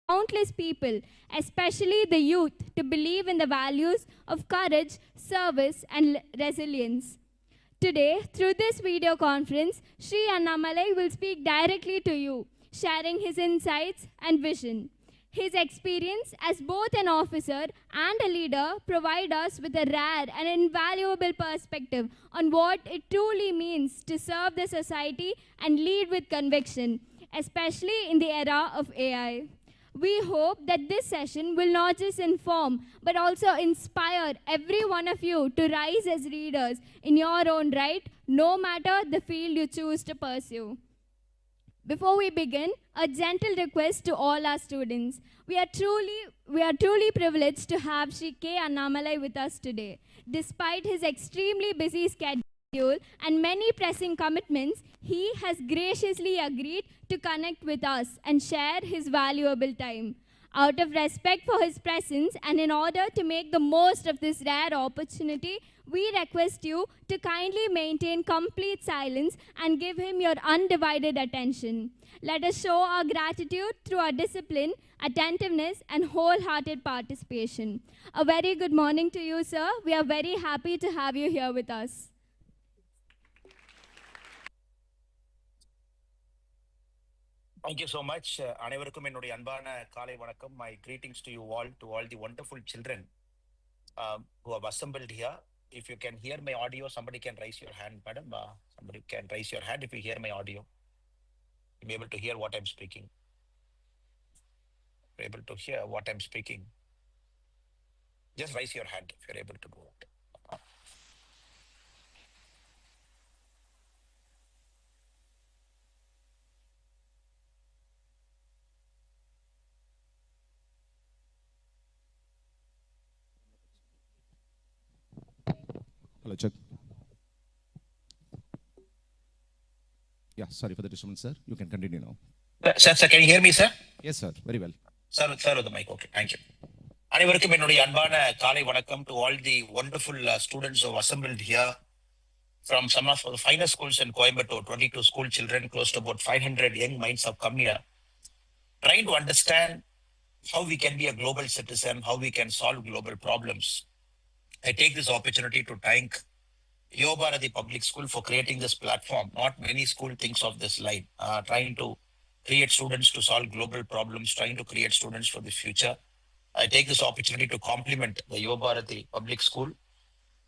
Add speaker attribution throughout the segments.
Speaker 1: countless people, especially the youth, to believe in the values of courage, service, and resilience. Today, through this video conference, Sri Annamalai will speak directly to you, sharing his insights and vision. His experience as both an officer and a leader provide us with a rare and invaluable perspective on what it truly means to serve the society and lead with conviction, especially in the era of AI. We hope that this session will not just inform, but also inspire every one of you to rise as leaders in your own right, no matter the field you choose to pursue. Before we begin, a gentle request to all our students. We are truly privileged to have Sri K. Annamalai with us today. Despite his extremely busy schedule and many pressing commitments, he has graciously agreed to connect with us and share his valuable time. Out of respect for his presence and in order to make the most of this rare opportunity, we request you to kindly maintain complete silence and give him your undivided attention. Let us show our gratitude through our discipline, attentiveness, and wholehearted participation. A very good morning to you, sir. We are very happy to have you here with us.
Speaker 2: Thank you so much. அனைவருக்கும் என்னுடைய அன்பான காலை வணக்கம். My greetings to you all, to all the wonderful children who have assembled here. If you can hear my audio, somebody can raise your hand, madam. Somebody can raise your hand if you hear my audio. You'll be able to hear what I'm speaking. You're able to hear what I'm speaking. Just raise your hand if you're able to do it.
Speaker 3: Hello, check. Yeah, sorry for the disturbance, sir. You can continue now.
Speaker 2: Sir, can you hear me, sir?
Speaker 3: Yes, sir. Very well.
Speaker 2: Sir, with the mic. Okay, thank you. அனைவருக்கும் என்னுடைய அன்பான காலை வணக்கம் to all the wonderful students who have assembled here from some of the finest schools in Coimbatore, 22 school children, close to about 500 young minds have come here, trying to understand how we can be a global citizen, how we can solve global problems. I take this opportunity to thank Yuvabharathi Public School for creating this platform. Not many schools thinks of this line, trying to create students to solve global problems, trying to create students for the future. I take this opportunity to compliment the Yuvabharathi Public School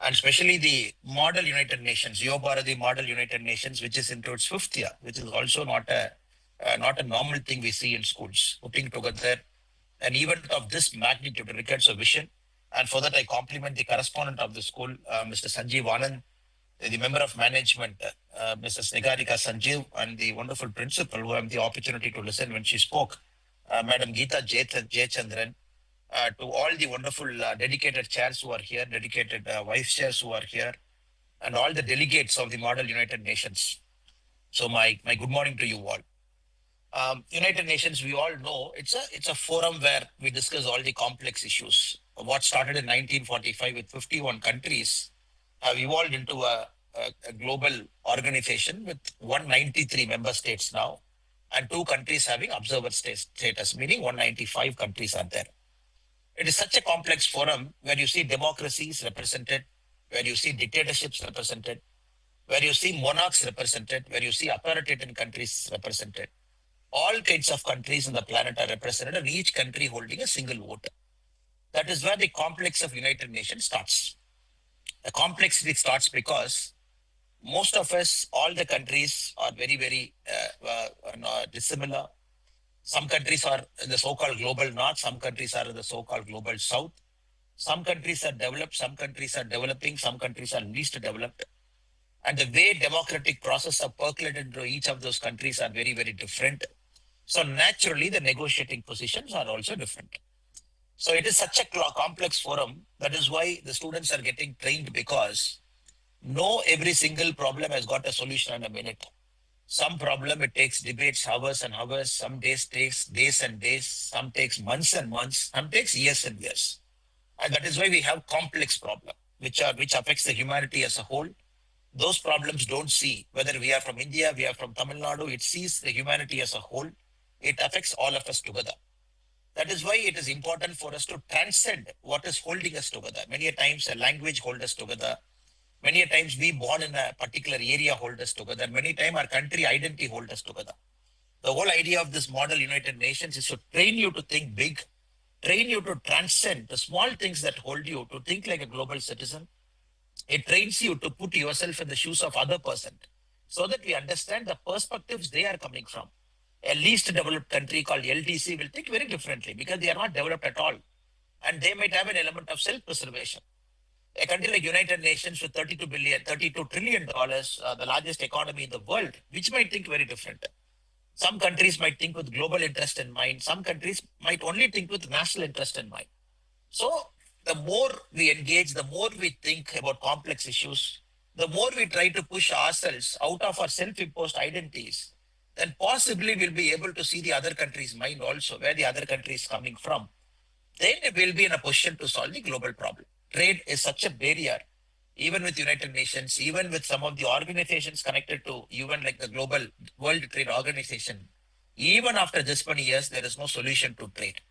Speaker 2: and especially the Model United Nations, Yuvabharathi Model United Nations, which is into its 5th year, which is also not a normal thing we see in schools. Putting together an event of this magnitude requires a vision. And for that, I compliment the correspondent of the school, Mr. Sanjeev Anand, the member of management, Mrs. Nigarika Sanjeev, and the wonderful principal who had the opportunity to listen when she spoke, Madam Geeta Jayachandran, to all the wonderful dedicated chairs who are here, dedicated vice chairs who are here, and all the delegates of the Model United Nations. So my good morning to you all. United Nations, we all know, it's a forum where we discuss all the complex issues. What started in 1945 with 51 countries have evolved into a global organization with 193 member states now, and 2 countries having observer status, meaning 195 countries are there. It is such a complex forum where you see democracies represented, where you see dictatorships represented, where you see monarchs represented, where you see authoritarian countries represented. All kinds of countries on the planet are represented, and each country holding a single vote. That is where the complex of United Nations starts. The complexity starts because most of us, all the countries are very, very dissimilar. Some countries are in the so-called global north, some countries are in the so-called global south. Some countries are developed, some countries are developing, some countries are least developed. And the way democratic process are percolated into each of those countries are very, very different. So naturally, the negotiating positions are also different. So it is such a complex forum. That is why the students are getting trained, because no every single problem has got a solution in a minute. Some problem, it takes debates, hours and hours. Some days takes days and days. Some takes months and months. Some takes years and years. And that is why we have complex problem, which affects the humanity as a whole. Those problems don't see whether we are from India, we are from Tamil Nadu. It sees the humanity as a whole. It affects all of us together. That is why it is important for us to transcend what is holding us together. Many a times a language holds us together. Many a times we born in a particular area hold us together. Many times our country identity hold us together. The whole idea of this model United Nations is to train you to think big, train you to transcend the small things that hold you, to think like a global citizen. It trains you to put yourself in the shoes of other person so that we understand the perspectives they are coming from. A least developed country called LDC will think very differently because they are not developed at all. And they might have an element of self-preservation. A country like United Nations with $32 trillion, the largest economy in the world, which might think very different. Some countries might think with global interest in mind. Some countries might only think with national interest in mind. So the more we engage, the more we think about complex issues, the more we try to push ourselves out of our self-imposed identities, then possibly we'll be able to see the other country's mind also, where the other country is coming from. Then we'll be in a position to solve the global problem. Trade is such a barrier, even with United Nations, even with some of the organizations connected to UN, like the Global World Trade Organization. Even after this many years, there is no solution to trade.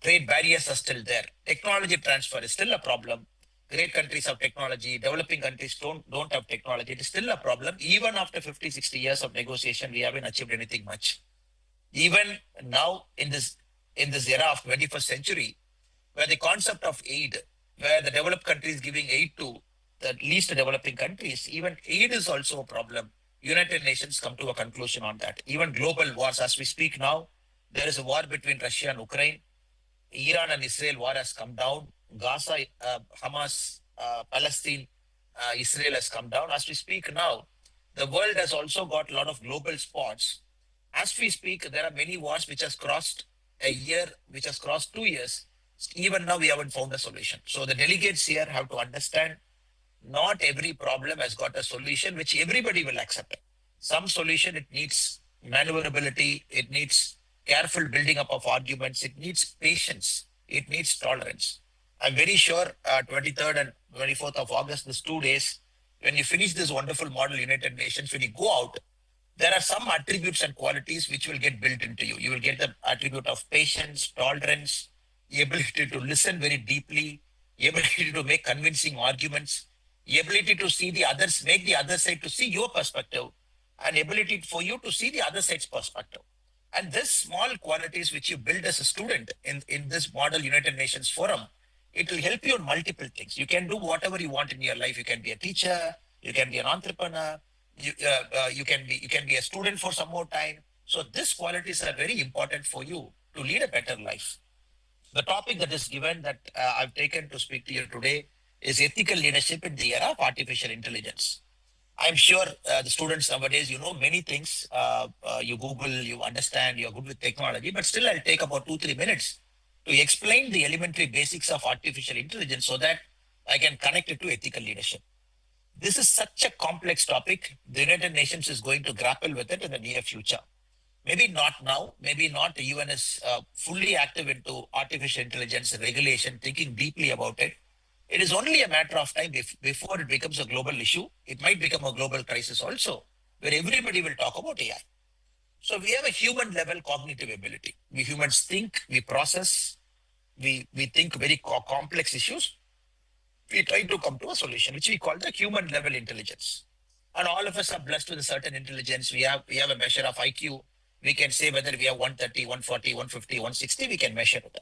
Speaker 2: Trade barriers are still there. Technology transfer is still a problem. Great countries have technology. Developing countries don't have technology. It is still a problem. Even after 50, 60 years of negotiation, we haven't achieved anything much. Even now in this era of 21st century, where the concept of aid, where the developed countries giving aid to the least developing countries, even aid is also a problem. United Nations come to a conclusion on that. Even global wars, as we speak now, there is a war between Russia and Ukraine. Iran and Israel war has come down. Gaza, Hamas, Palestine, Israel has come down. As we speak now, the world has also got a lot of global spots. As we speak, there are many wars which has crossed a year, which has crossed 2 years. Even now, we haven't found a solution. So the delegates here have to understand not every problem has got a solution which everybody will accept. Some solution, it needs maneuverability, it needs careful building up of arguments, it needs patience, it needs tolerance. I'm very sure 23rd and 24th of August, these 2 days, when you finish this wonderful model United Nations, when you go out, there are some attributes and qualities which will get built into you. You will get the attribute of patience, tolerance, the ability to listen very deeply, the ability to make convincing arguments, the ability to see the others, make the other side to see your perspective, and ability for you to see the other side's perspective. And this small qualities which you build as a student in this model United Nations forum, it will help you in multiple things. You can do whatever you want in your life. You can be a teacher, you can be an entrepreneur, you can be a student for some more time. So these qualities are very important for you to lead a better life. The topic that is given that I've taken to speak to you today is ethical leadership in the era of artificial intelligence. I'm sure the students nowadays, you know many things. You Google, you understand, you're good with technology, but still I'll take about 2-3 minutes to explain the elementary basics of artificial intelligence so that I can connect it to ethical leadership. This is such a complex topic. The United Nations is going to grapple with it in the near future. Maybe not now, maybe not. The UN is fully active into artificial intelligence regulation, thinking deeply about it. It is only a matter of time before it becomes a global issue. It might become a global crisis also, where everybody will talk about AI. So we have a human level cognitive ability. We humans think, we process, we think very complex issues. We try to come to a solution, which we call the human level intelligence. And all of us are blessed with a certain intelligence. We have a measure of IQ. We can say whether we have 130, 140, 150, 160, we can measure it.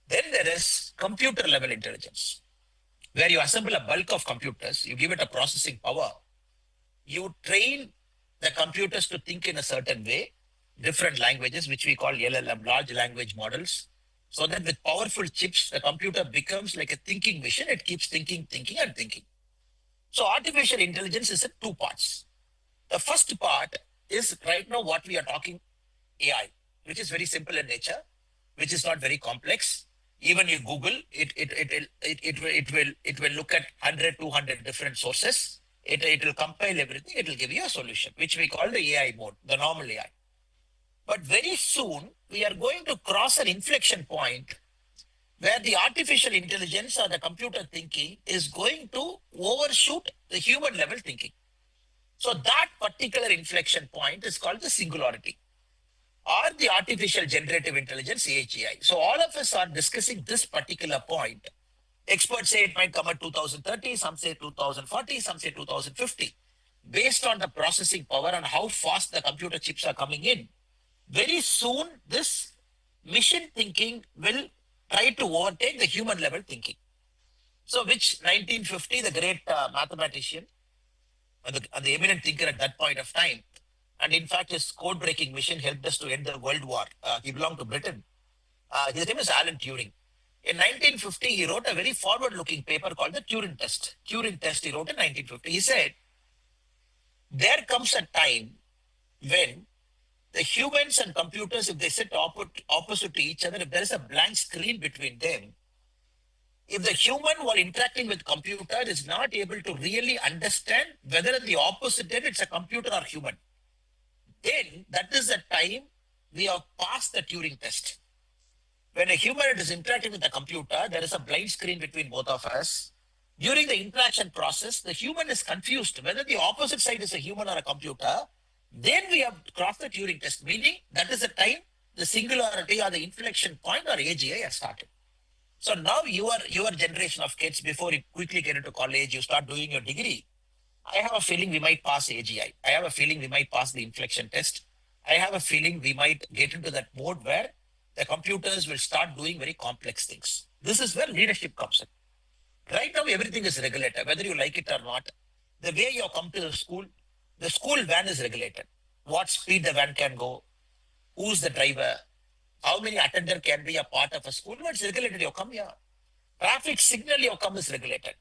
Speaker 2: Then there is computer level intelligence, where you assemble a bulk of computers, you give it a processing power, you train the computers to think in a certain way, different languages, which we call LLM, large language models, so that with powerful chips, the computer becomes like a thinking machine. It keeps thinking, thinking, and thinking. So artificial intelligence is in two parts. The first part is right now what we are talking AI, which is very simple in nature, which is not very complex. Even you Google, it will look at 100, 200 different sources. It will compile everything. It will give you a solution, which we call the AI mode, the normal AI. But very soon, we are going to cross an inflection point where the artificial intelligence or the computer thinking is going to overshoot the human level thinking. So that particular inflection point is called the singularity. or the artificial generative intelligence, AGI. So all of us are discussing this particular point. Experts say it might come at 2030, some say 2040, some say 2050. Based on the processing power and how fast the computer chips are coming in, very soon this machine thinking will try to overtake the human level thinking. So which 1950, the great mathematician and the eminent thinker at that point of time, and in fact his code-breaking mission helped us to end the World War. He belonged to Britain. His name is Alan Turing. In 1950, he wrote a very forward-looking paper called the Turing test. Turing test he wrote in 1950. He said, there comes a time when the humans and computers, if they sit opposite to each other, if there is a blank screen between them, if the human while interacting with computer is not able to really understand whether at the opposite end it's a computer or human, then that is the time we have passed the Turing test. When a human is interacting with a computer, there is a blind screen between both of us. During the interaction process, the human is confused whether the opposite side is a human or a computer. Then we have crossed the Turing test, meaning that is the time the singularity or the inflection point or AGI has started. So now your generation of kids, before you quickly get into college, you start doing your degree. I have a feeling we might pass AGI. I have a feeling we might pass the inflection test. I have a feeling we might get into that mode where the computers will start doing very complex things. This is where leadership comes in. Right now, everything is regulated, whether you like it or not. The way you come to the school van is regulated. What speed the van can go, who's the driver, how many attendants can be a part of a school. It's regulated. You come here. Traffic signal you come is regulated.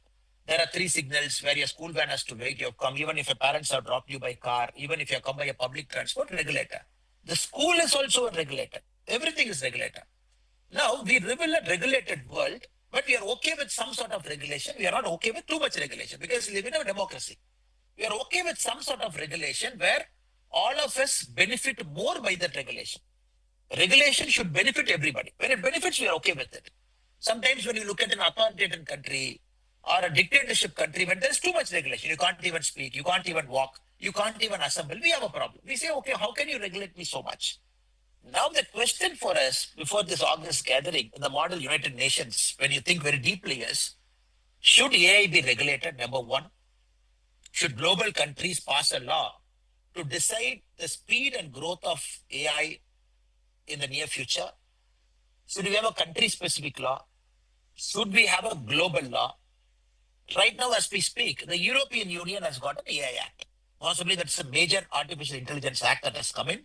Speaker 2: There are 3 signals where your school van has to wait. You come, even if your parents have dropped you by car, even if you come by a public transport, regulator. The school is also regulated. Everything is regulated. Now we live in a regulated world, but we are okay with some sort of regulation. We are not okay with too much regulation because we live in a democracy. We are okay with some sort of regulation where all of us benefit more by that regulation. Regulation should benefit everybody. When it benefits, we are okay with it. Sometimes when you look at an authoritarian country or a dictatorship country, when there's too much regulation, you can't even speak, you can't even walk, you can't even assemble, we have a problem. We say, okay, how can you regulate me so much? Now the question for us before this August gathering in the model United Nations, when you think very deeply is, should AI be regulated, number one? Should global countries pass a law to decide the speed and growth of AI in the near future? Should we have a country-specific law? Should we have a global law? Right now, as we speak, the European Union has got an AI Act. Possibly that's a major artificial intelligence act that has come in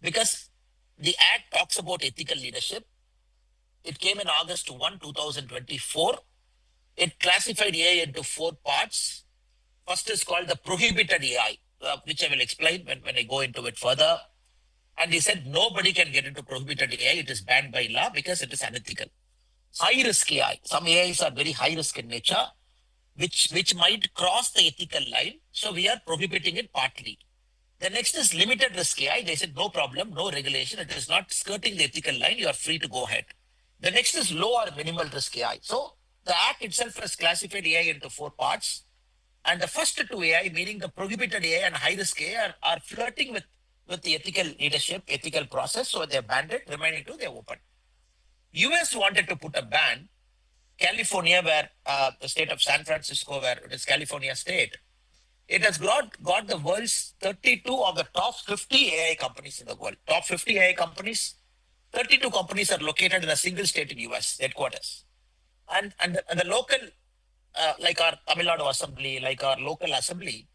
Speaker 2: because the act talks about ethical leadership. It came in August 1, 2024. It classified AI into 4 parts. First is called the prohibited AI, which I will explain when I go into it further. And he said nobody can get into prohibited AI. It is banned by law because it is unethical. High risk AI. Some AIs are very high risk in nature, which might cross the ethical line. So we are prohibiting it partly. The next is limited risk AI. They said no problem, no regulation. It is not skirting the ethical line. You are free to go ahead. The next is low or minimal risk AI. So the act itself has classified AI into 4 parts. And the first 2 AI, meaning the prohibited AI and high risk AI, are flirting with the ethical leadership, ethical process. So they're banned it, remaining 2, they're open. US wanted to put a ban. California, where the state of San Francisco, where it is California state, it has got the world's 32 of the top 50 AI companies in the world. Top 50 AI companies, 32 companies are located in a single state in US headquarters. And the local, like our Tamil Nadu Assembly, like our local assembly,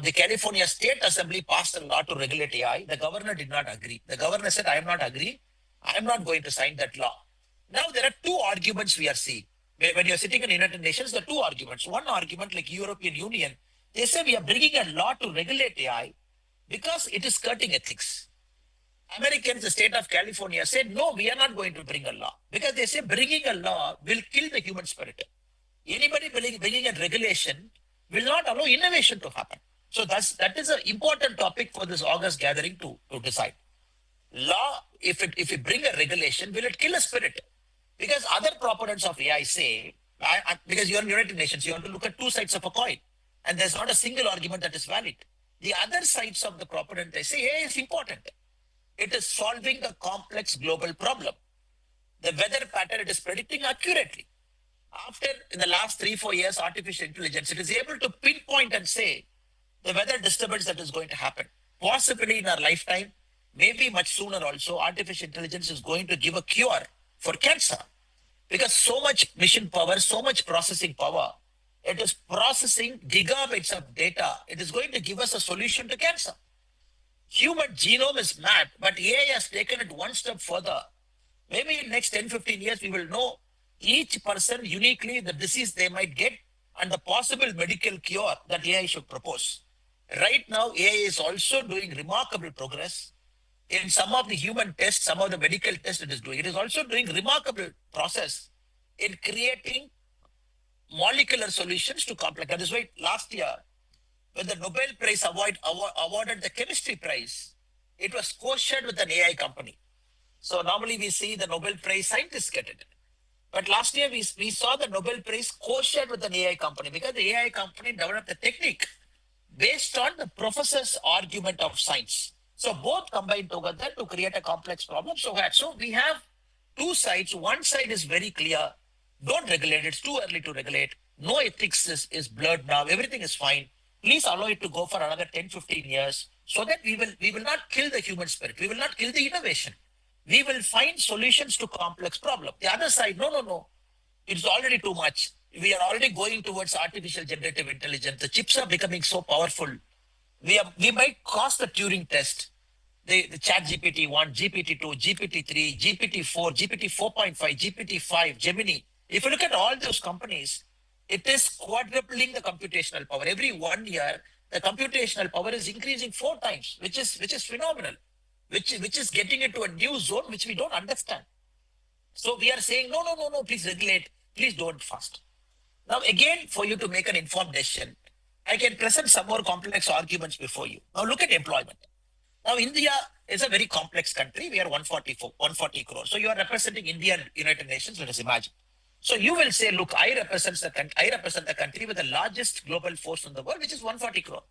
Speaker 2: the California State Assembly passed a law to regulate AI. The governor did not agree. The governor said, I am not agree. I am not going to sign that law. Now there are 2 arguments we are seeing. When you're sitting in the United Nations, there are 2 arguments. One argument, like European Union, they say we are bringing a law to regulate AI because it is skirting ethics. Americans, the state of California, said, no, we are not going to bring a law because they say bringing a law will kill the human spirit. Anybody bringing a regulation will not allow innovation to happen. So that is an important topic for this August gathering to decide. Law, if you bring a regulation, will it kill a spirit? Because other proponents of AI say, because you're in United Nations, you have to look at 2 sides of a coin. And there's not a single argument that is valid. The other sides of the proponent, they say AI is important. It is solving the complex global problem. The weather pattern it is predicting accurately. After in the last 3-4 years, artificial intelligence, it is able to pinpoint and say the weather disturbance that is going to happen. Possibly in our lifetime, maybe much sooner also, artificial intelligence is going to give a cure for cancer. Because so much machine power, so much processing power, it is processing gigabytes of data. It is going to give us a solution to cancer. Human genome is mapped, but AI has taken it one step further. Maybe in next 10, 15 years, we will know each person uniquely the disease they might get and the possible medical cure that AI should propose. Right now, AI is also doing remarkable progress in some of the human tests, some of the medical tests it is doing. It is also doing remarkable process in creating molecular solutions to complex. That is why last year, when the Nobel Prize awarded the chemistry prize, it was co-shared with an AI company. So normally we see the Nobel Prize scientists get it. But last year we saw the Nobel Prize co-shared with an AI company because the AI company developed a technique based on the professor's argument of science. So both combined together to create a complex problem. So we have two sides. One side is very clear. Don't regulate. It's too early to regulate. No ethics is blurred now. Everything is fine. Please allow it to go for another 10, 15 years so that we will not kill the human spirit. We will not kill the innovation. We will find solutions to complex problems. The other side, no. It's already too much. We are already going towards artificial generative intelligence. The chips are becoming so powerful. We might cost the Turing test. The chat GPT-1, GPT-2, GPT-3, GPT-4, GPT-4.5, GPT-5, Gemini. If you look at all those companies, it is quadrupling the computational power. Every 1 year, the computational power is increasing 4 times, which is phenomenal, which is getting into a new zone which we don't understand. So we are saying, no, please regulate, please don't fast. Now, again, for you to make an informed decision, I can present some more complex arguments before you. Now, look at employment. Now, India is a very complex country. We are 140 crores. So you are representing India and United Nations, let us imagine. So you will say, look, I represent the country with the largest global force in the world, which is 140 crore.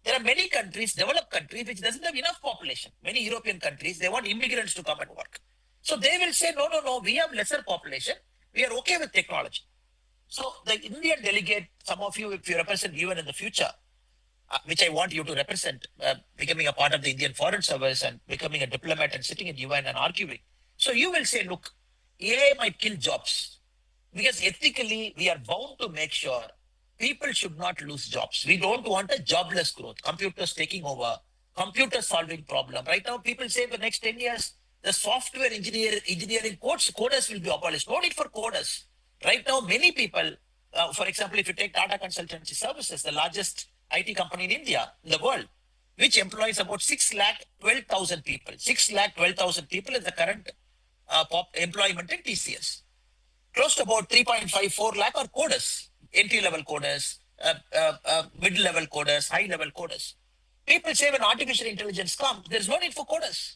Speaker 2: There are many countries, developed countries, which doesn't have enough population. Many European countries, they want immigrants to come and work. So they will say, no, we have lesser population. We are okay with technology. So the Indian delegate, some of you, if you represent UN in the future, which I want you to represent, becoming a part of the Indian Foreign Service and becoming a diplomat and sitting in UN and arguing. So you will say, look, AI might kill jobs because ethically we are bound to make sure people should not lose jobs. We don't want a jobless growth. Computers taking over, computers solving problem. Right now, people say the next 10 years, the software engineering coders will be abolished. No need for coders. Right now, many people, for example, if you take Tata Consultancy Services, the largest IT company in India, in the world, which employs about 6,12,000 people. 6,12,000 people is the current employment in TCS. Close to about 3.54 lakh are coders, entry-level coders, mid-level coders, high-level coders. People say when artificial intelligence comes, there's no need for coders.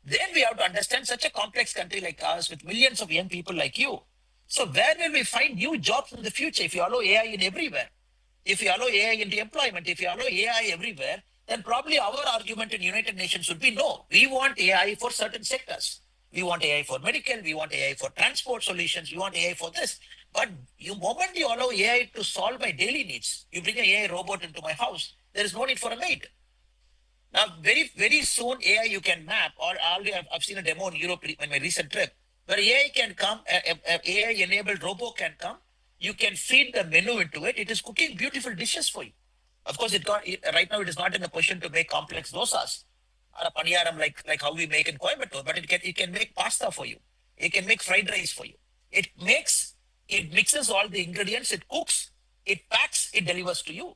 Speaker 2: Then we have to understand such a complex country like ours with millions of young people like you. So where will we find new jobs in the future if you allow AI in everywhere? If you allow AI into employment, if you allow AI everywhere, then probably our argument in United Nations would be no. We want AI for certain sectors. We want AI for medical, we want AI for transport solutions, we want AI for this. But the moment you allow AI to solve my daily needs, you bring an AI robot into my house, there is no need for a maid. Now, very, very soon, AI you can map, or already I've seen a demo in Europe in my recent trip, where AI can come, AI-enabled robot can come, you can feed the menu into it, it is cooking beautiful dishes for you. Of course, right now it is not in a position to make complex dosas or a paniyaram like how we make in Coimbatore, but it can make pasta for you. It can make fried rice for you. It mixes all the ingredients, it cooks, it packs, it delivers to you.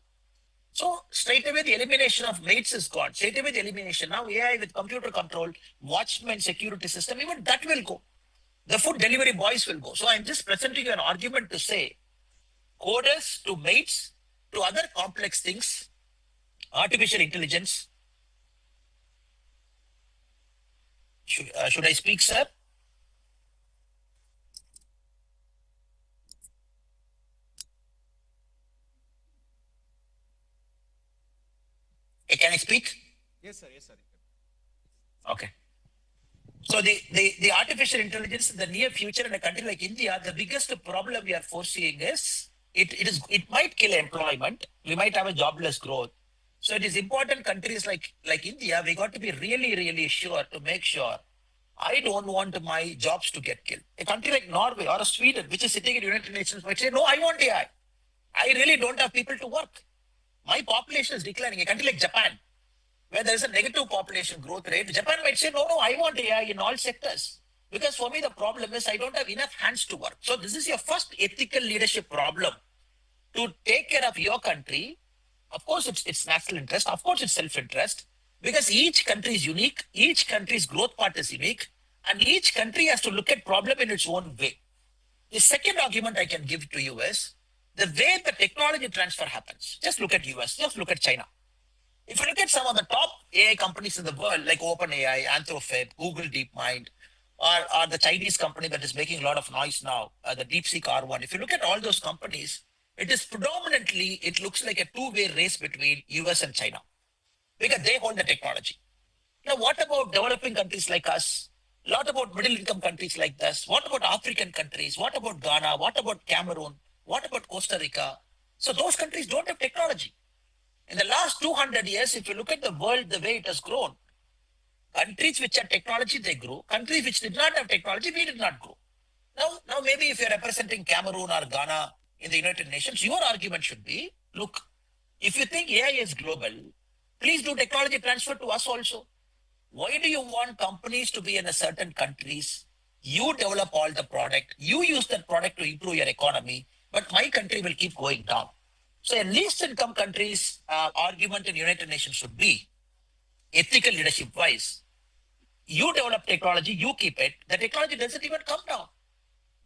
Speaker 2: So straight away the elimination of maids is gone. Straight away the elimination. Now AI with computer control, watchman security system, even that will go. The food delivery boys will go. So I'm just presenting you an argument to say coders to maids to other complex things, artificial intelligence. Should I speak, sir? Can I speak?
Speaker 3: Yes, sir. Yes, sir.
Speaker 2: Okay. So the artificial intelligence in the near future in a country like India, the biggest problem we are foreseeing is it might kill employment. We might have a jobless growth. So it is important countries like India, we got to be really, really sure to make sure I don't want my jobs to get killed. A country like Norway or Sweden, which is sitting in United Nations, might say, no, I want AI. I really don't have people to work. My population is declining. A country like Japan, where there is a negative population growth rate, Japan might say, no, I want AI in all sectors. Because for me, the problem is I don't have enough hands to work. So this is your first ethical leadership problem to take care of your country. Of course, it's national interest. Of course, it's self-interest because each country is unique. Each country's growth path is unique and each country has to look at problem in its own way. The second argument I can give to you is the way the technology transfer happens. Just look at US, just look at China. If you look at some of the top AI companies in the world, like OpenAI, Anthropic, Google DeepMind, or the Chinese company that is making a lot of noise now, the DeepSeek R1, if you look at all those companies, it is predominantly, it looks like a two-way race between US and China because they hold the technology. Now, what about developing countries like us? A lot about middle income countries like this. What about African countries? What about Ghana? What about Cameroon? What about Costa Rica? So those countries don't have technology. In the last 200 years, if you look at the world, the way it has grown, countries which had technology, they grew. Countries which did not have technology, we did not grow. Now maybe if you're representing Cameroon or Ghana in the United Nations, your argument should be, look, if you think AI is global, please do technology transfer to us also. Why do you want companies to be in a certain countries? You develop all the product, you use that product to improve your economy, but my country will keep going down. So a least income countries argument in United Nations should be ethical leadership wise. You develop technology, you keep it. The technology doesn't even come down.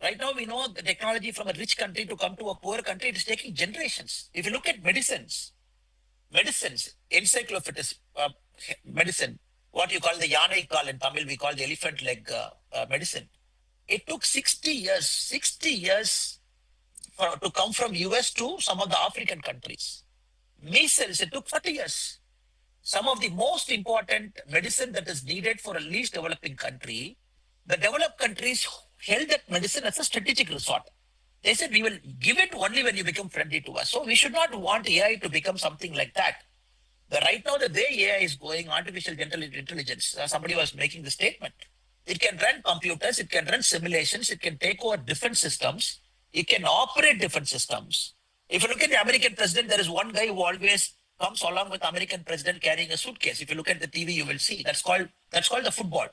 Speaker 2: Right now, we know the technology from a rich country to come to a poor country, it is taking generations. If you look at medicines, encyclopedic medicine, what you call the yanai kal in Tamil, we call the elephant leg medicine. It took 60 years to come from US to some of the African countries. Measles, it took 40 years. Some of the most important medicine that is needed for a least developing country, the developed countries held that medicine as a strategic resort. They said, we will give it only when you become friendly to us. So we should not want AI to become something like that. But right now, the way AI is going, artificial general intelligence, somebody was making the statement. It can run computers, it can run simulations, it can take over different systems, it can operate different systems. If you look at the American president, there is one guy who always comes along with the American president carrying a suitcase. If you look at the TV, you will see that's called the football,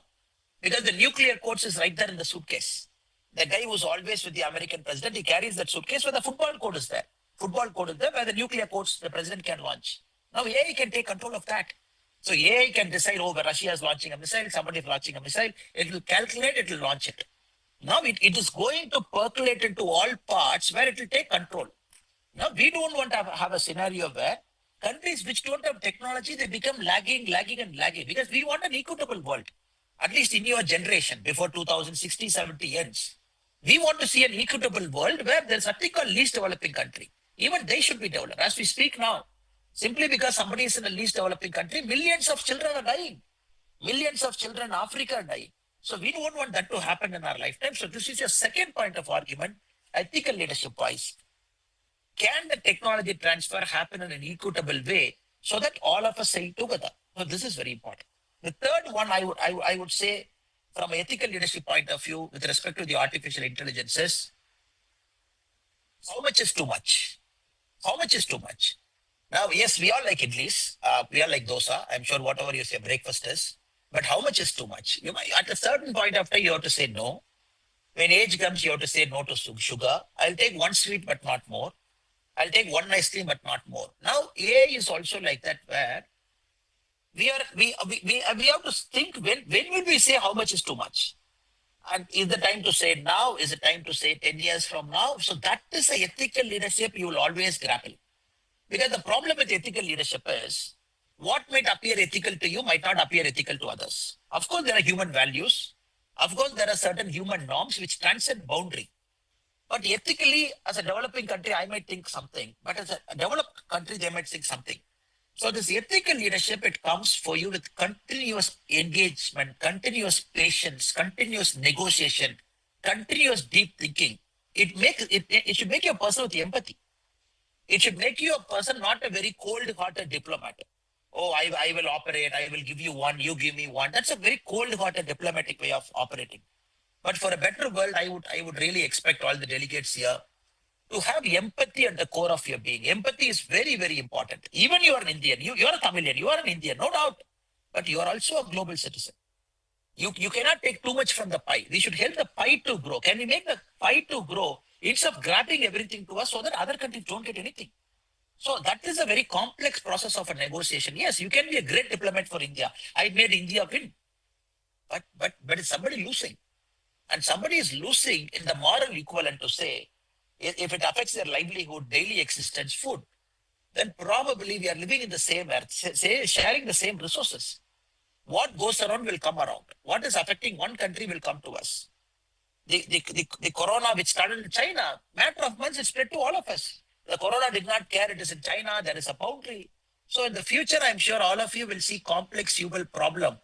Speaker 2: because the nuclear codes is right there in the suitcase. The guy who's always with the American president, he carries that suitcase where the football code is there. Football code is there where the nuclear codes the president can launch. Now AI can take control of that. So AI can decide, oh, where Russia is launching a missile, somebody is launching a missile. It will calculate, it will launch it. Now it is going to percolate into all parts where it will take control. Now we don't want to have a scenario where countries which don't have technology, they become lagging because we want an equitable world. At least in your generation, before 2060, 70 ends. We want to see an equitable world where there's nothing called least developing country. Even they should be developed. As we speak now, simply because somebody is in a least developing country, millions of children are dying. Millions of children in Africa are dying. So we don't want that to happen in our lifetime. So this is your second point of argument, ethical leadership wise. Can the technology transfer happen in an equitable way so that all of us sail together? So this is very important. The third one I would say from an ethical leadership point of view with respect to the artificial intelligence is how much is too much? How much is too much? Now, yes, we all like idlis. We all like dosa. I'm sure whatever you say breakfast is. But how much is too much? You might, at a certain point after you have to say no. When age comes, you have to say no to sugar. I'll take one sweet, but not more. I'll take one ice cream, but not more. Now, AI is also like that, where we have to think when will we say how much is too much? And is the time to say it now? Is it time to say it 10 years from now? So that is a ethical leadership you will always grapple. Because the problem with ethical leadership is what might appear ethical to you might not appear ethical to others. Of course, there are human values. Of course, there are certain human norms which transcend boundary. But ethically, as a developing country, I might think something. But as a developed country, they might think something. So this ethical leadership, it comes for you with continuous engagement, continuous patience, continuous negotiation, continuous deep thinking. It should make you a person with empathy. It should make you a person, not a very cold-hearted diplomat. Oh, I will operate. I will give you one. You give me one. That's a very cold-hearted diplomatic way of operating. But for a better world, I would really expect all the delegates here to have empathy at the core of your being. Empathy is very, very important. Even you are an Indian, you are a Tamilian, you are an Indian, no doubt, but you are also a global citizen. You cannot take too much from the pie. We should help the pie to grow. Can we make the pie to grow instead of grabbing everything to us so that other countries don't get anything? So that is a very complex process of a negotiation. Yes, you can be a great diplomat for India. I made India win, but it's somebody losing, and somebody is losing in the moral equivalent to say, if it affects their livelihood, daily existence, food, then probably we are living in the same earth, say sharing the same resources. What goes around will come around. What is affecting one country will come to us. The corona which started in China, matter of months, it spread to all of us. The corona did not care. It is in China. There is a boundary. So in the future, I'm sure all of you will see complex human problem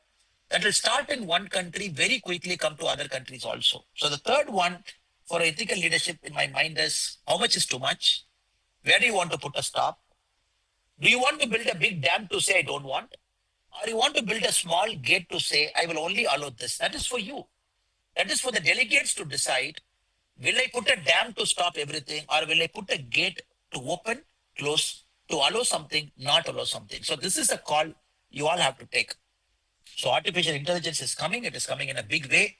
Speaker 2: that will start in one country, very quickly come to other countries also. So the third one for ethical leadership in my mind is, how much is too much? Where do you want to put a stop? Do you want to build a big dam to say I don't want? Or you want to build a small gate to say I will only allow this? That is for you. That is for the delegates to decide. Will I put a dam to stop everything, or will I put a gate to open, close, to allow something, not allow something? So this is a call you all have to take. So artificial intelligence is coming. It is coming in a big way.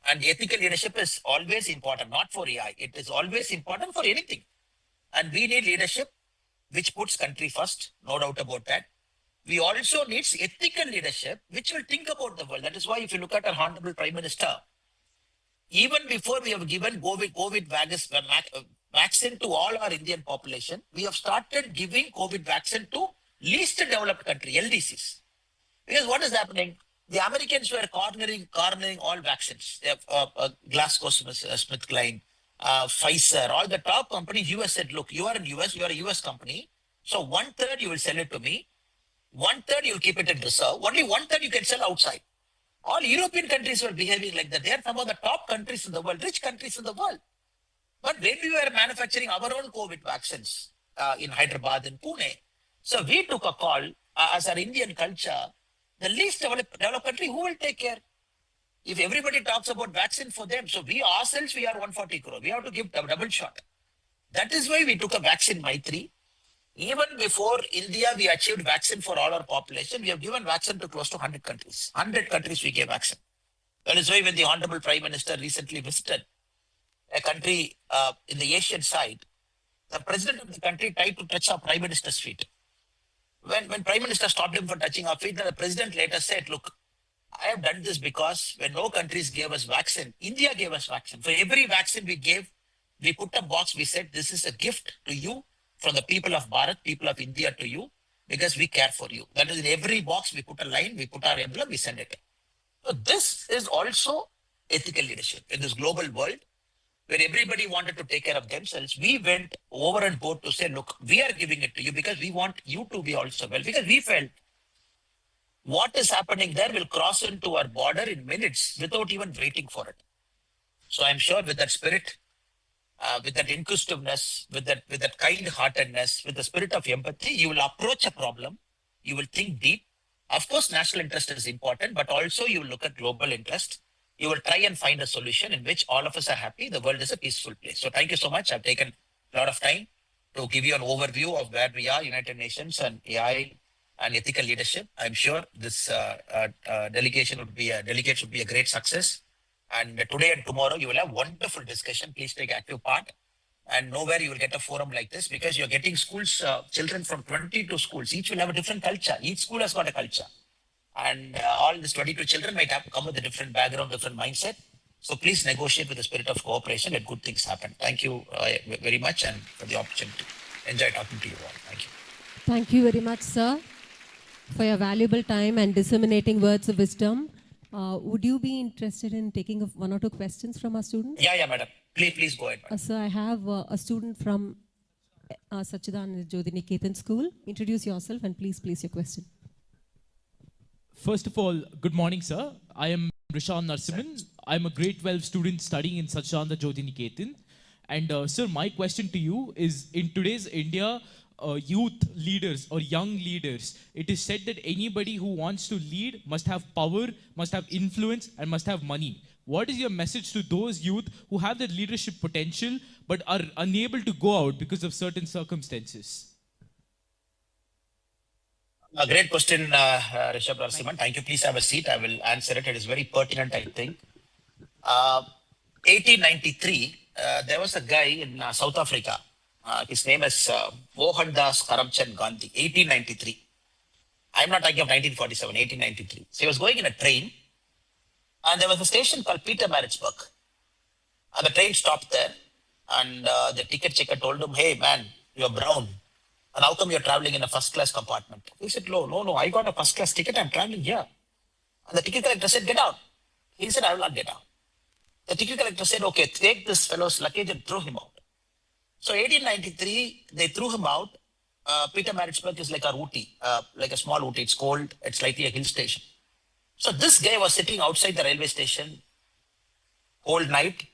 Speaker 2: And ethical leadership is always important, not for AI. It is always important for anything. And we need leadership which puts country first, no doubt about that. We also need ethical leadership which will think about the world. That is why if you look at our Honorable Prime Minister, even before we have given COVID vaccine to all our Indian population, we have started giving COVID vaccine to least developed country, LDCs. Because what is happening? The Americans were cornering all vaccines. They have GlaxoSmithKline, Pfizer, all the top companies. US said, look, you are in US, you are a US company. So 1/3 you will sell it to me. 1/3 you'll keep it in reserve. Only 1/3 you can sell outside. All European countries were behaving like that. They are some of the top countries in the world, rich countries in the world. But when we were manufacturing our own COVID vaccines in Hyderabad and Pune, so we took a call as our Indian culture, the least developed country, who will take care? If everybody talks about vaccine for them, so we ourselves, we are 140 crore. We have to give double shot. That is why we took a vaccine Maitri. Even before India, we achieved vaccine for all our population. We have given vaccine to close to 100 countries. 100 countries we gave vaccine. That is why when the Honorable Prime Minister recently visited a country in the Asian side, the president of the country tried to touch our Prime Minister's feet. When Prime Minister stopped him from touching our feet, the president later said, look, I have done this because when no countries gave us vaccine, India gave us vaccine. For every vaccine we gave, we put a box, we said, this is a gift to you from the people of Bharat, people of India to you, because we care for you. That is, in every box, we put a line, we put our emblem, we send it. So this is also ethical leadership in this global world where everybody wanted to take care of themselves. We went over and board to say, look, we are giving it to you because we want you to be also well, because we felt what is happening there will cross into our border in minutes without even waiting for it. So I'm sure with that spirit, with that inquisitiveness, with that kind-heartedness, with the spirit of empathy, you will approach a problem. You will think deep. Of course, national interest is important, but also you will look at global interest. You will try and find a solution in which all of us are happy. The world is a peaceful place. So thank you so much. I've taken a lot of time to give you an overview of where we are, United Nations and AI and ethical leadership. I'm sure this delegation would be a great success. And today and tomorrow, you will have wonderful discussion. Please take active part. And nowhere you will get a forum like this because you're getting schools, children from 22 schools. Each will have a different culture. Each school has got a culture. And all these 22 children might have to come with a different background, different mindset. So please negotiate with the spirit of cooperation. Let good things happen. Thank you very much and for the opportunity. Enjoy talking to you all. Thank you.
Speaker 4: Thank you very much, sir, for your valuable time and disseminating words of wisdom. Would you be interested in taking one or two questions from our students?
Speaker 2: Yeah, madam. Please go ahead.
Speaker 4: Sir, I have a student from Sachidananda Jyoti Niketan School. Introduce yourself and please place your question.
Speaker 5: First of all, good morning, sir. I am Rishan Narsiman. I'm a grade 12 student studying in Sachidananda Jyoti Niketan. And sir, my question to you is, in today's India, youth leaders or young leaders, it is said that anybody who wants to lead must have power, must have influence, and must have money. What is your message to those youth who have that leadership potential but are unable to go out because of certain circumstances?
Speaker 2: A great question, Rishabh Narasimhan. Thank you. Please have a seat. I will answer it. It is very pertinent, I think. 1893, there was a guy in South Africa. His name is Mohandas Karamchand Gandhi, 1893. I'm not talking of 1947, 1893. So he was going in a train, and there was a station called Pietermaritzburg. And the train stopped there, and the ticket checker told him, "Hey, man, you're brown. And how come you're traveling in a first class compartment?" He said, No, I got a first class ticket. I'm traveling here. And the ticket collector said, "Get out." He said, "I will not get out." The ticket collector said, "Okay, take this fellow's luggage and throw him out." So 1893, they threw him out. Pietermaritzburg is like a Ooty, like a small Ooty. It's cold. It's slightly a hill station. So this guy was sitting outside the railway station, cold night.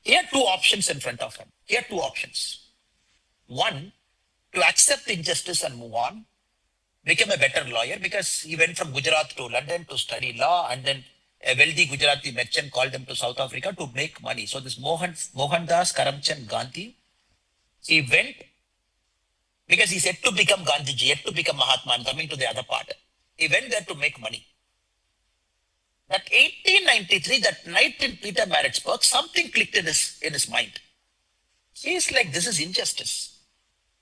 Speaker 2: He had two options in front of him. He had two options. One, to accept injustice and move on, become a better lawyer, because he went from Gujarat to London to study law, and then a wealthy Gujarati merchant called him to South Africa to make money. So this Mohandas Karamchand Gandhi, he went because he's yet to become Gandhiji, yet to become Mahatma. I'm coming to the other part. He went there to make money. That 1893, that night in Pietermaritzburg, something clicked in his mind. He's like, this is injustice.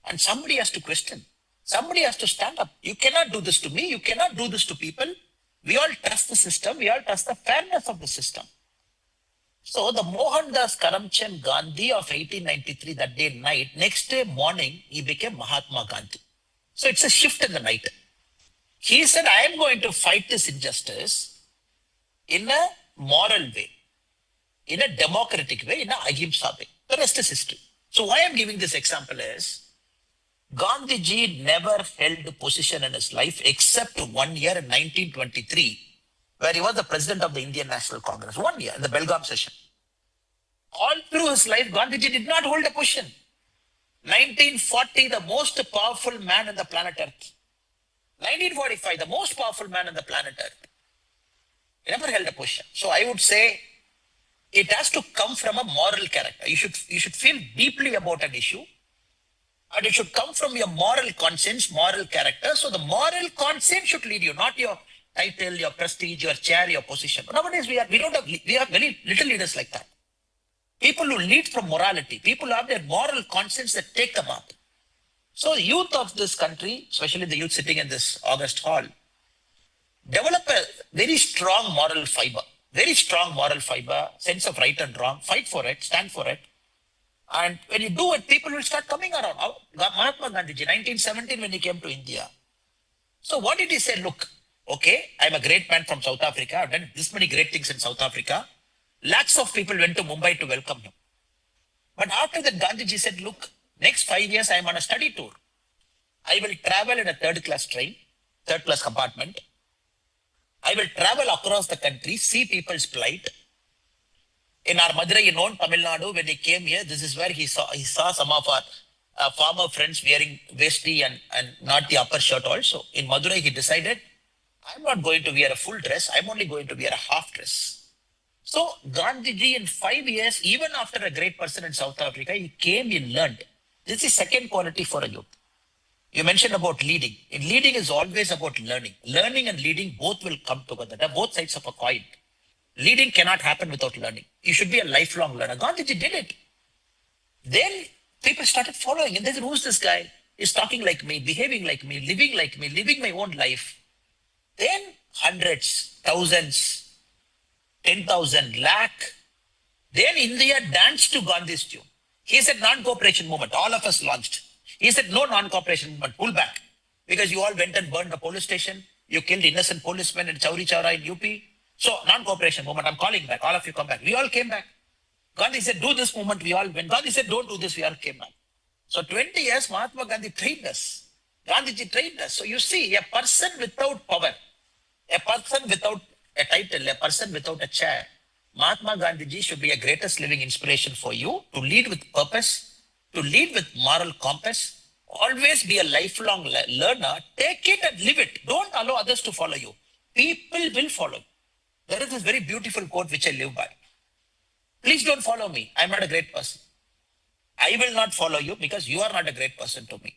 Speaker 2: And somebody has to question. Somebody has to stand up. You cannot do this to me. You cannot do this to people. We all trust the system. We all trust the fairness of the system. So the Mohandas Karamchand Gandhi of 1893, that day night, next day morning, he became Mahatma Gandhi. So it's a shift in the night. He said, I am going to fight this injustice in a moral way, in a democratic way, in a ahimsa way. The rest is history. So why I'm giving this example is, Gandhiji never held a position in his life except 1 year in 1923, where he was the president of the Indian National Congress. 1 year in the Belgaum session. All through his life, Gandhiji did not hold a position. 1940, the most powerful man on the planet Earth. 1945, the most powerful man on the planet Earth. He never held a position. So I would say it has to come from a moral character. You should feel deeply about an issue, and it should come from your moral conscience, moral character. So the moral conscience should lead you, not your title, your prestige, your chair, your position. Nowadays we have very little leaders like that. People who lead from morality, people who have their moral conscience that take them up. So the youth of this country, especially the youth sitting in this August hall, develop a very strong moral fiber, sense of right and wrong, fight for it, stand for it. And when you do it, people will start coming around. Mahatma Gandhiji, 1917, when he came to India. So what did he say? Look, okay, I'm a great man from South Africa. I've done this many great things in South Africa. Lakhs of people went to Mumbai to welcome him. But after that, Gandhiji said, look, next 5 years, I'm on a study tour. I will travel in a third class compartment. I will travel across the country, see people's plight. In our Madurai, Tamil Nadu, when he came here, this is where he saw some of our farmer friends wearing vesti and not the upper shirt also. In Madurai, he decided, I'm not going to wear a full dress, I'm only going to wear a half dress. So Gandhiji, in 5 years, even after a great person in South Africa, he came, he learned. This is second quality for a youth. You mentioned about leading. In leading is always about learning. Learning and leading both will come together. They're both sides of a coin. Leading cannot happen without learning. You should be a lifelong learner. Gandhiji did it. Then people started following. And they said, who's this guy? He's talking like me, behaving like me, living my own life. Then hundreds, thousands, 10,000, lakh. Then India danced to Gandhi's tune. He said non-cooperation movement. All of us launched. He said no non-cooperation movement. Pull back. Because you all went and burned the police station. You killed innocent policemen in Chauri Chaura in UP. So non-cooperation movement. I'm calling back. All of you come back. We all came back. Gandhi said do this movement. We all went. Gandhi said don't do this. We all came back. So 20 years, Mahatma Gandhi trained us. Gandhiji trained us. So you see, a person without power, a person without a title, a person without a chair, Mahatma Gandhiji should be a greatest living inspiration for you to lead with purpose, to lead with moral compass, always be a lifelong learner. Take it and live it. Don't allow others to follow you. People will follow you. There is this very beautiful quote which I live by. Please don't follow me. I'm not a great person. I will not follow you because you are not a great person to me.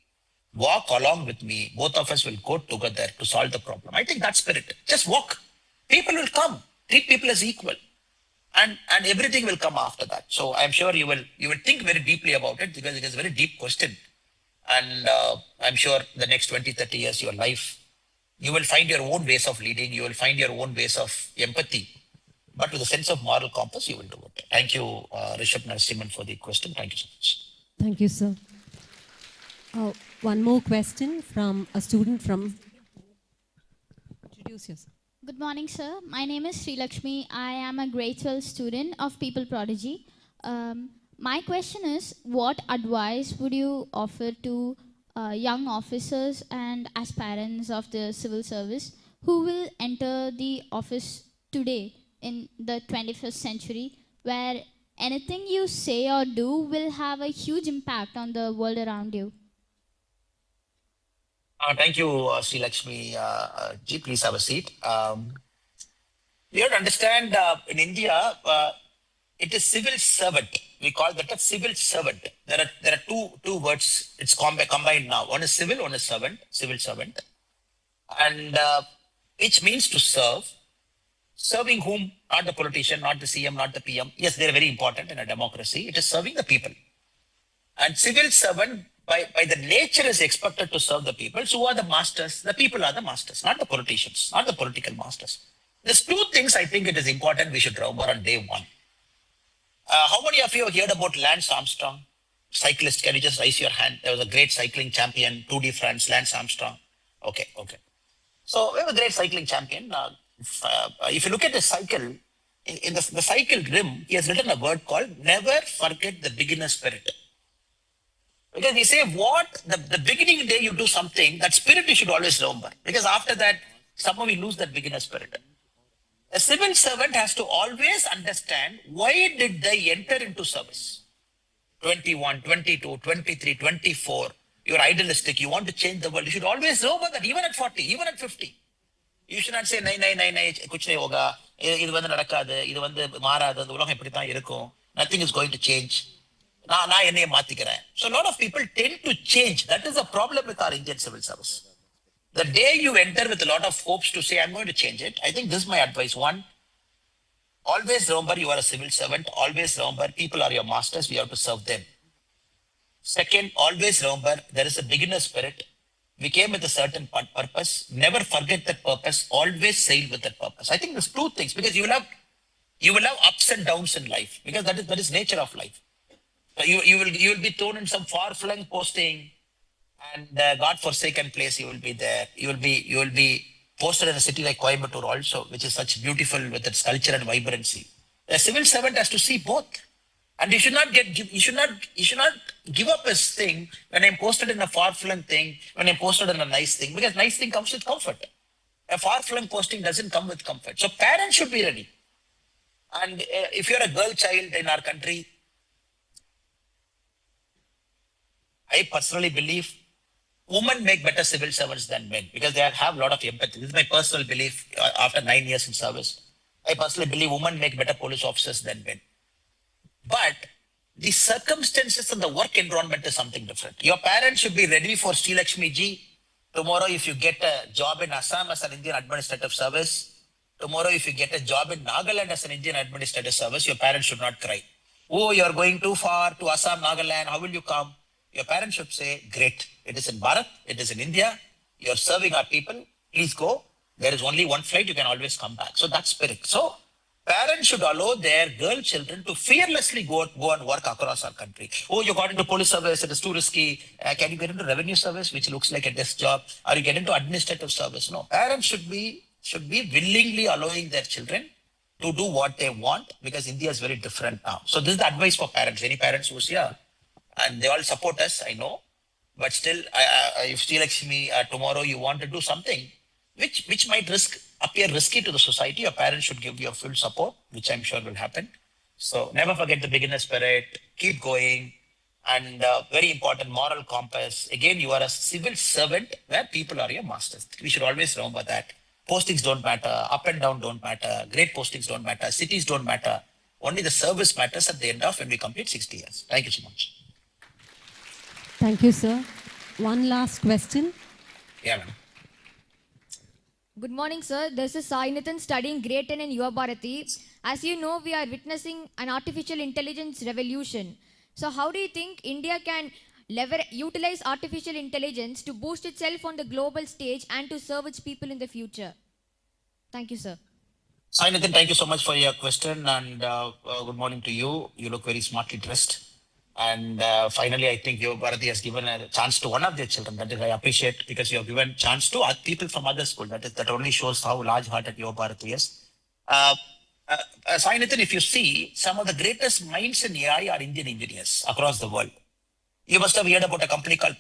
Speaker 2: Walk along with me. Both of us will go together to solve the problem. I think that's spirit. Just walk. People will come. Treat people as equal. And everything will come after that. So I'm sure you will think very deeply about it because it is a very deep question. And I'm sure the next 20, 30 years, your life, you will find your own ways of leading. You will find your own ways of empathy. But with a sense of moral compass, you will do it. Thank you, Rishabh Narasimhan, for the question. Thank you so much.
Speaker 4: Thank you, sir. One more question from a student from... Introduce yourself.
Speaker 6: Good morning, sir. My name is Sri Lakshmi. I am a grade 12 student of People Prodigy. My question is, what advice would you offer to young officers and aspirants of the civil service who will enter the office today in the 21st century, where anything you say or do will have a huge impact on the world around you?
Speaker 2: Thank you, Sri Lakshmi. Ji, please have a seat. You have to understand, in India, it is civil servant. We call that a civil servant. There are two words. It's combined now. One is civil, one is servant. Civil servant, and which means to serve. Serving whom? Not the politician, not the CM, not the PM. Yes, they are very important in a democracy. It is serving the people. And civil servant, by the nature, is expected to serve the people. So who are the masters? The people are the masters, not the politicians, not the political masters. There's two things I think it is important we should remember on day one. How many of you have heard about Lance Armstrong? Cyclist, can you just raise your hand? There was a great cycling champion, Tour de France, Lance Armstrong. Okay. So we have a great cycling champion. If you look at the cycle, in the cycle rim, he has written a word called never forget the beginner spirit. Because he say what the beginning day you do something, that spirit you should always remember. Because after that, somehow we lose that beginner spirit. A civil servant has to always understand why did they enter into service. 21, 22, 23, 24, you're idealistic, you want to change the world. You should always remember that even at 40, even at 50. You should not say, nay, kuch nahi hoga, idu vandu nadakadu, idu vandu maaradu, the ulagam eppadi dhaan irukum, nothing is going to change. Na ennaiya maathikkuren. So a lot of people tend to change. That is a problem with our Indian civil service. The day you enter with a lot of hopes to say, I'm going to change it, I think this is my advice. One, always remember you are a civil servant. Always remember people are your masters. We have to serve them. Second, always remember there is a beginner spirit. We came with a certain purpose. Never forget that purpose. Always sail with that purpose. I think there's two things, because you will have ups and downs in life, because that is nature of life. You will be thrown in some far-flung posting, and God-forsaken place you will be there. You will be posted in a city like Coimbatore also, which is such beautiful with its culture and vibrancy. A civil servant has to see both. And you should not give up his thing when I'm posted in a far-flung thing, when I'm posted in a nice thing, because nice thing comes with comfort. A far-flung posting doesn't come with comfort. So parents should be ready. And if you're a girl child in our country, I personally believe women make better civil servants than men, because they have a lot of empathy. This is my personal belief after 9 years in service. I personally believe women make better police officers than men. But the circumstances and the work environment is something different. Your parents should be ready for Sri Lakshmi ji. Tomorrow, if you get a job in Assam as an Indian Administrative Service, tomorrow, if you get a job in Nagaland as an Indian Administrative Service, your parents should not cry. Oh, you're going too far to Assam, Nagaland. How will you come? Your parents should say, great. It is in Bharat. It is in India. You're serving our people. Please go. There is only one flight. You can always come back. So that's spirit. So parents should allow their girl children to fearlessly go and work across our country. Oh, you got into police service, it is too risky. Can you get into revenue service, which looks like a desk job? Or you get into administrative service? No, parents should be willingly allowing their children to do what they want, because India is very different now. So this is the advice for parents. Any parents who's here, and they all support us, I know. But still, if Sri Lakshmi, tomorrow you want to do something which might appear risky to the society, your parents should give you full support, which I'm sure will happen. So never forget the beginner spirit, keep going, and very important, moral compass. Again, you are a civil servant where people are your masters. We should always remember that. Postings don't matter, up and down don't matter, great postings don't matter, cities don't matter. Only the service matters at the end of when we complete 60 years. Thank you so much.
Speaker 4: Thank you, sir. One last question.
Speaker 2: Yeah, ma'am.
Speaker 7: Good morning, sir. This is Sai Nathan studying grade 10 in Yuvabharathi. As you know, we are witnessing an artificial intelligence revolution. So how do you think India can utilize artificial intelligence to boost itself on the global stage and to serve its people in the future? Thank you, sir.
Speaker 2: Sai Nathan, thank you so much for your question, and good morning to you. You look very smartly dressed. And finally, I think Yuvabharathi has given a chance to one of their children. That is, I appreciate, because you have given chance to people from other schools. That only shows how large-hearted Yuvabharathi is. Sai Nathan, if you see, some of the greatest minds in AI are Indian engineers across the world. You must have heard about a company called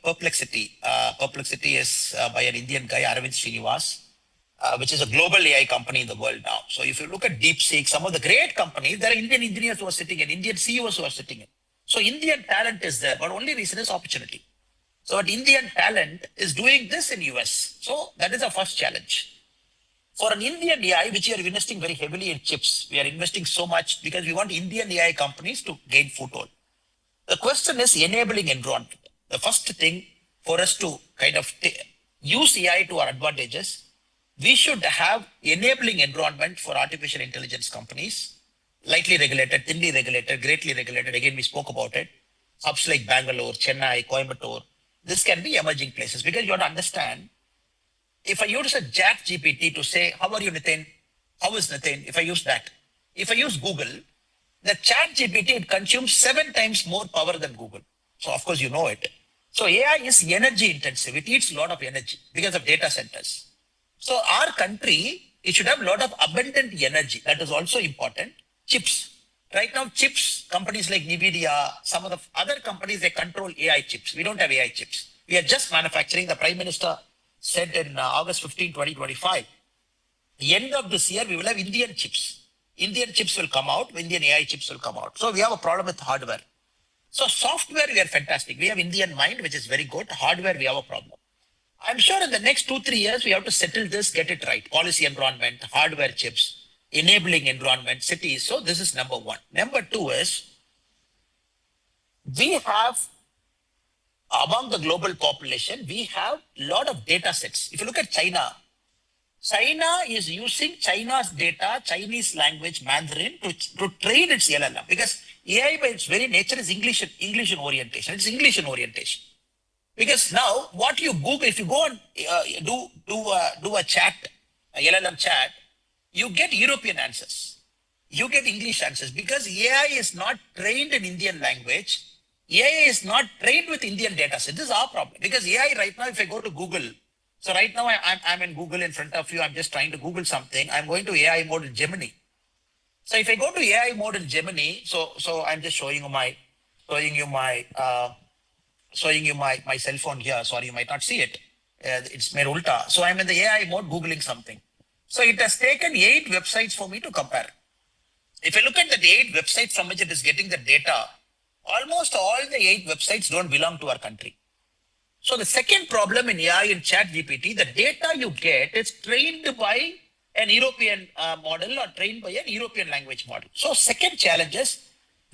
Speaker 2: Perplexity. Perplexity is by an Indian guy, Arvind Srinivas, which is a global AI company in the world now. So if you look at DeepSeek, some of the great companies, there are Indian engineers who are sitting in, Indian CEOs who are sitting in. So Indian talent is there, but only reason is opportunity. So Indian talent is doing this in US. So that is our first challenge. For an Indian AI, which we are investing very heavily in chips, we are investing so much because we want Indian AI companies to gain foothold. The question is enabling environment. The first thing for us to kind of use AI to our advantages, we should have enabling environment for artificial intelligence companies. Lightly regulated, thinly regulated, greatly regulated. Again, we spoke about it. Hubs like Bangalore, Chennai, Coimbatore. This can be emerging places because you have to understand, if I use a chat GPT to say, how are you, Nitin? How is Nitin? If I use that. If I use Google, the chat GPT, it consumes 7 times more power than Google. So of course, you know it. So AI is energy intensive. It eats a lot of energy because of data centers. So our country, it should have a lot of abundant energy. That is also important. Chips. Right now, chips, companies like NVIDIA, some of the other companies, they control AI chips. We don't have AI chips. We are just manufacturing. The Prime Minister said in August 15, 2025, the end of this year, we will have Indian chips. Indian chips will come out, Indian AI chips will come out. So we have a problem with hardware. So software, we are fantastic. We have Indian mind, which is very good. Hardware, we have a problem. I'm sure in the next 2-3 years, we have to settle this, get it right. Policy environment, hardware chips, enabling environment, cities. So this is number one. Number two is, we have, among the global population, we have a lot of data sets. If you look at China, China is using China's data, Chinese language, Mandarin, to train its LLM, because AI by its very nature is English in orientation. It's English in orientation. Because now what you Google, if you go and do a chat, a LLM chat, you get European answers. You get English answers because AI is not trained in Indian language. AI is not trained with Indian data set. This is our problem. Because AI right now, if I go to Google, so right now I'm in Google in front of you. I'm just trying to Google something. I'm going to AI mode in Gemini. So if I go to AI mode in Gemini, so I'm just showing you my cell phone here. Sorry, you might not see it. It's made ulta. So I'm in the AI mode Googling something. So it has taken 8 websites for me to compare. If I look at the 8 websites from which it is getting the data, almost all the 8 websites don't belong to our country. So the second problem in AI in chat GPT, the data you get is trained by an European model or trained by an European language model. So second challenge is,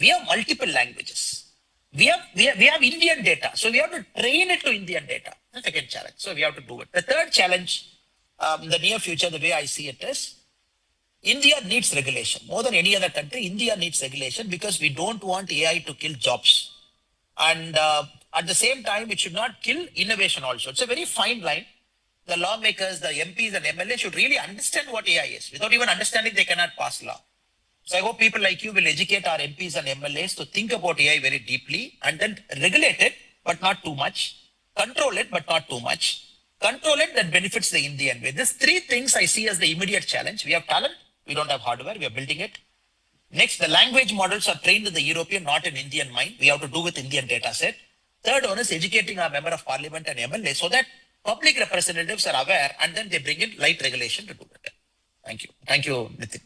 Speaker 2: we have multiple languages. We have Indian data. So we have to train it to Indian data. The second challenge. So we have to do it. The third challenge, in the near future, the way I see it is, India needs regulation. More than any other country, India needs regulation because we don't want AI to kill jobs. And at the same time, it should not kill innovation also. It's a very fine line. The lawmakers, the MPs and MLAs should really understand what AI is. Without even understanding, they cannot pass law. So I hope people like you will educate our MPs and MLAs to think about AI very deeply and then regulate it, but not too much. Control it, but not too much. Control it that benefits the Indian way. These 3 things I see as the immediate challenge. We have talent. We don't have hardware. We are building it. Next, the language models are trained in the European, not in Indian mind. We have to do with Indian data set. Third one is educating our member of parliament and MLA so that public representatives are aware and then they bring in light regulation to do it. Thank you. Thank you, Nitin.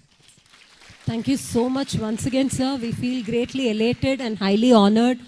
Speaker 4: Thank you so much once again, sir. We feel greatly elated and highly honored